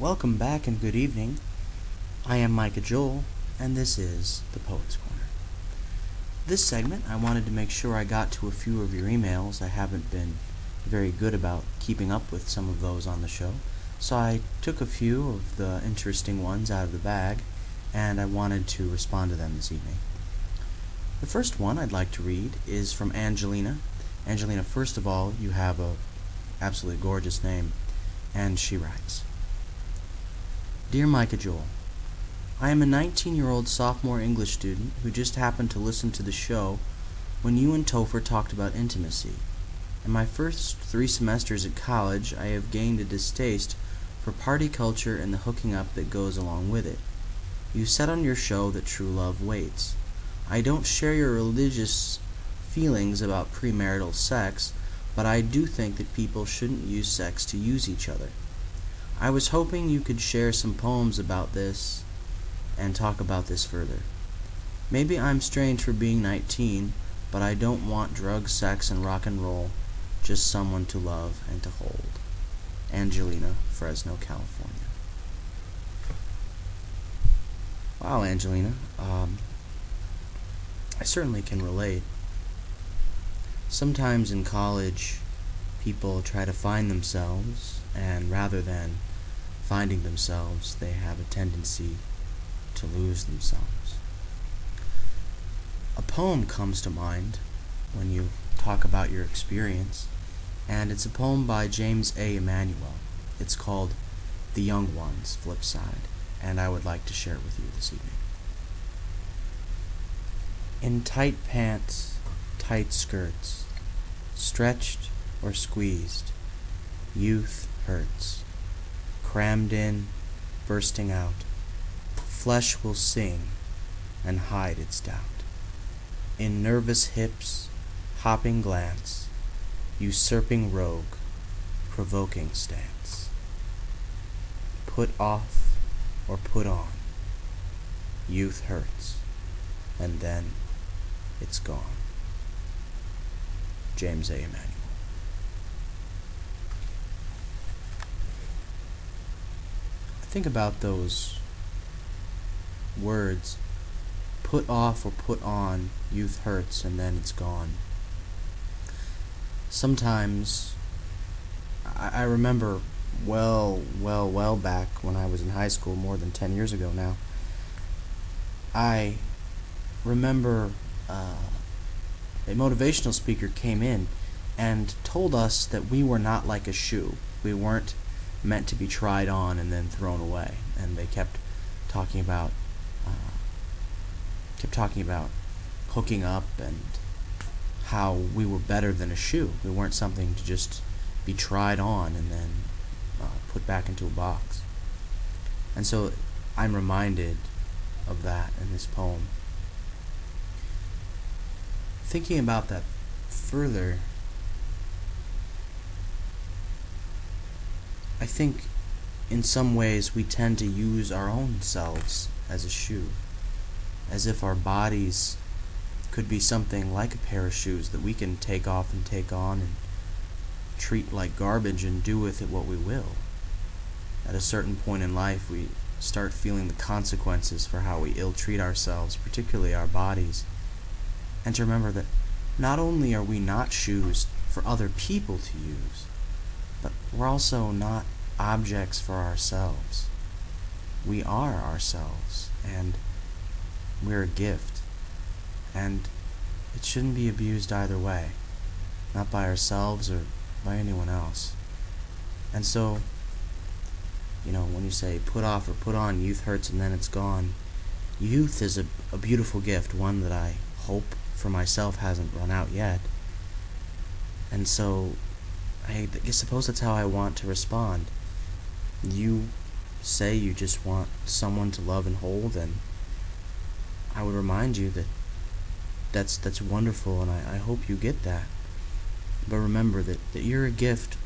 Welcome back and good evening. I am Micah Joel, and this is the Poets Corner. This segment, I wanted to make sure I got to a few of your emails. I haven't been very good about keeping up with some of those on the show, so I took a few of the interesting ones out of the bag, and I wanted to respond to them this evening. The first one I'd like to read is from Angelina. Angelina, first of all, you have a absolutely gorgeous name, and she writes, Dear Micah Joel, I am a 19-year-old sophomore English student who just happened to listen to the show when you and Topher talked about intimacy. In my first 3 semesters at college, I have gained a distaste for party culture and the hooking up that goes along with it. You said on your show that true love waits. I don't share your religious feelings about premarital sex, but I do think that people shouldn't use sex to use each other. I was hoping you could share some poems about this and talk about this further. Maybe I'm strange for being 19, but I don't want drugs, sex, and rock and roll, just someone to love and to hold. Angelina, Fresno, California. Wow, Angelina. I certainly can relate. Sometimes in college, people try to find themselves, and rather than finding themselves, they have a tendency to lose themselves. A poem comes to mind when you talk about your experience, and it's a poem by James A. Emanuel. It's called The Young Ones, Flip Side, and I would like to share it with you this evening. In tight pants, tight skirts, stretched or squeezed, youth hurts. Crammed in, bursting out, flesh will sing and hide its doubt. In nervous hips, hopping glance, usurping rogue, provoking stance. Put off or put on, youth hurts, and then it's gone. James A. Emanuel. Think about those words, put off or put on, youth hurts, and then it's gone. Sometimes, I remember well back when I was in high school, more than 10 years ago now, I remember a motivational speaker came in and told us that we were not like a shoe. We weren't meant to be tried on and then thrown away. And they kept talking about hooking up and how we were better than a shoe. We weren't something to just be tried on and then put back into a box. And so I'm reminded of that in this poem. Thinking about that further, I think in some ways we tend to use our own selves as a shoe, as if our bodies could be something like a pair of shoes that we can take off and take on and treat like garbage and do with it what we will. At a certain point in life, we start feeling the consequences for how we ill-treat ourselves, particularly our bodies. And to remember that not only are we not shoes for other people to use, but we're also not objects for ourselves. We are ourselves, and we're a gift, and it shouldn't be abused either way, not by ourselves or by anyone else. And so, when you say put off or put on, youth hurts and then it's gone, youth is a beautiful gift, one that I hope for myself hasn't run out yet. And so I suppose that's how I want to respond. You say you just want someone to love and hold, and I would remind you that that's wonderful, and I hope you get that. But remember that you're a gift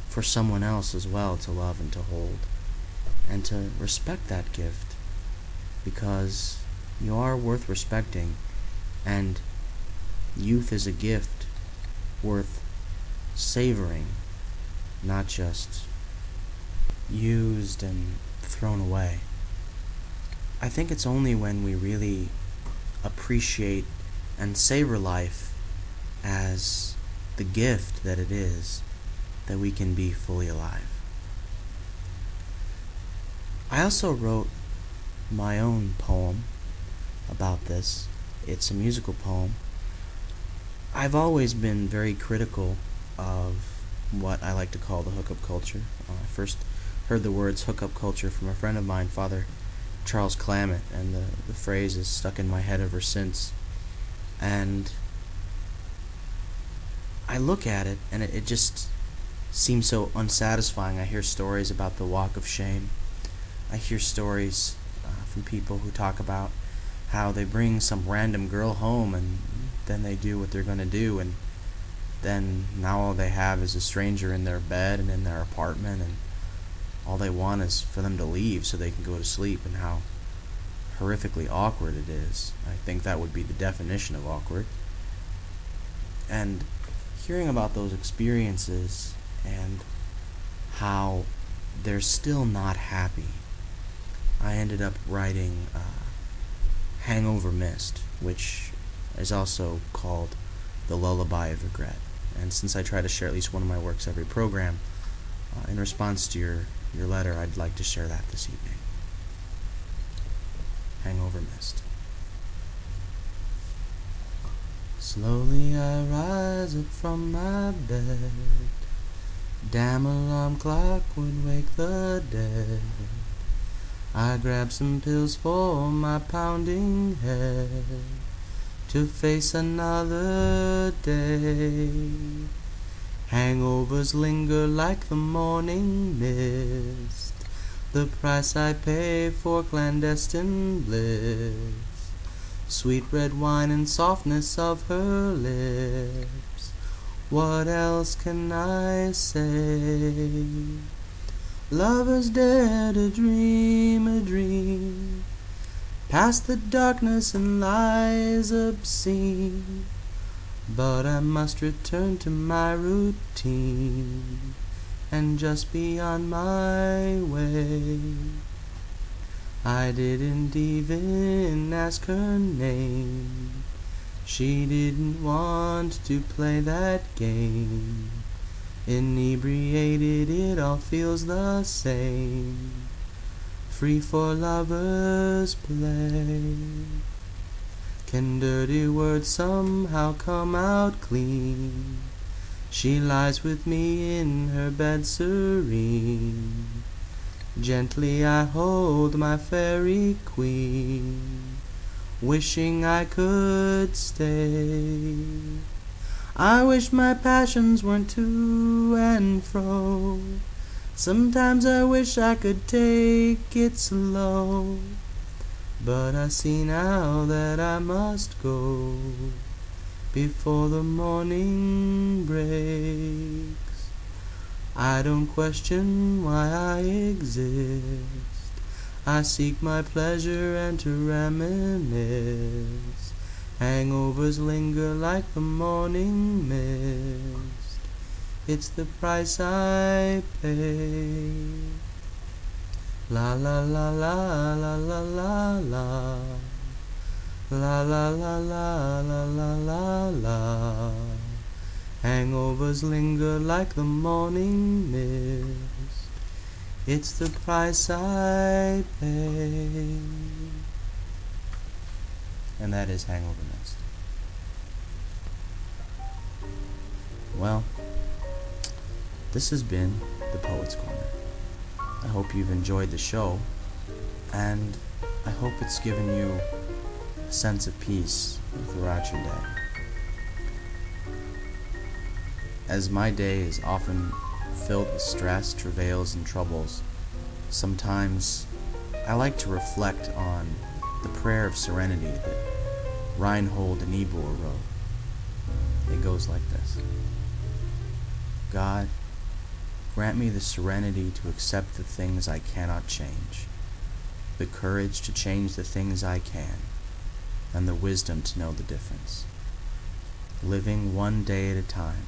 for someone else as well to love and to hold, and to respect that gift, because you are worth respecting, and youth is a gift worth savoring, not just used and thrown away. I think it's only when we really appreciate and savor life as the gift that it is that we can be fully alive. I also wrote my own poem about this. It's a musical poem. I've always been very critical of what I like to call the hookup culture. I first heard the words hookup culture from a friend of mine, Father Charles Clammett, and the phrase is stuck in my head ever since. And I look at it, and it just seems so unsatisfying. I hear stories about the walk of shame. I hear stories from people who talk about how they bring some random girl home and then they do what they're going to do, and then now all they have is a stranger in their bed and in their apartment, and all they want is for them to leave so they can go to sleep, and how horrifically awkward it is. I think that would be the definition of awkward. And hearing about those experiences and how they're still not happy, I ended up writing Hangover Mist, which is also called The Lullaby of Regret. And since I try to share at least one of my works every program, in response to your letter, I'd like to share that this evening. Hangover Mist. Slowly I rise up from my bed. Damn alarm clock would wake the dead. I grab some pills for my pounding head to face another day. Hangovers linger like the morning mist, the price I pay for clandestine bliss. Sweet red wine and softness of her lips, what else can I say? Lovers dare to dream a dream, past the darkness and lies obscene. But I must return to my routine and just be on my way. I didn't even ask her name. She didn't want to play that game. Inebriated, it all feels the same. Free for lovers' play. Can dirty words somehow come out clean? She lies with me in her bed serene. Gently I hold my fairy queen, wishing I could stay. I wish my passions weren't to and fro. Sometimes I wish I could take it slow. But I see now that I must go before the morning breaks. I don't question why I exist. I seek my pleasure and to reminisce. Hangovers linger like the morning mist. It's the price I pay. La la la la la la la la. La la la la la la la la. Hangovers linger like the morning mist. It's the price I pay. And that is Hangover Mist. Well, this has been the Poet's Corner. I hope you've enjoyed the show, and I hope it's given you a sense of peace throughout your day. As my day is often filled with stress, travails, and troubles, sometimes I like to reflect on the prayer of serenity that Reinhold Niebuhr wrote. It goes like this: God, grant me the serenity to accept the things I cannot change, the courage to change the things I can, and the wisdom to know the difference. Living one day at a time,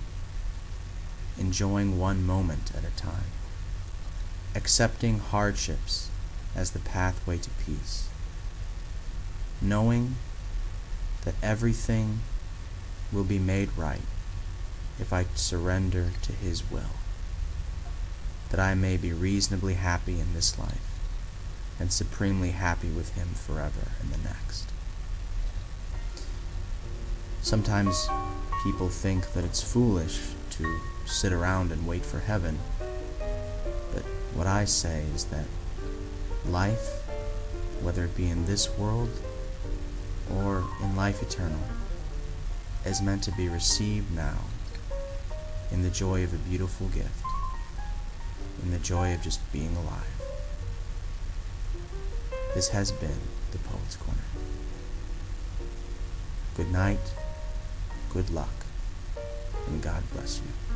enjoying one moment at a time, accepting hardships as the pathway to peace, knowing that everything will be made right if I surrender to His will, that I may be reasonably happy in this life and supremely happy with Him forever in the next. Sometimes people think that it's foolish to sit around and wait for heaven, but what I say is that life, whether it be in this world or in life eternal, is meant to be received now in the joy of a beautiful gift, in the joy of just being alive. This has been the Poet's Corner. Good night, good luck, and God bless you.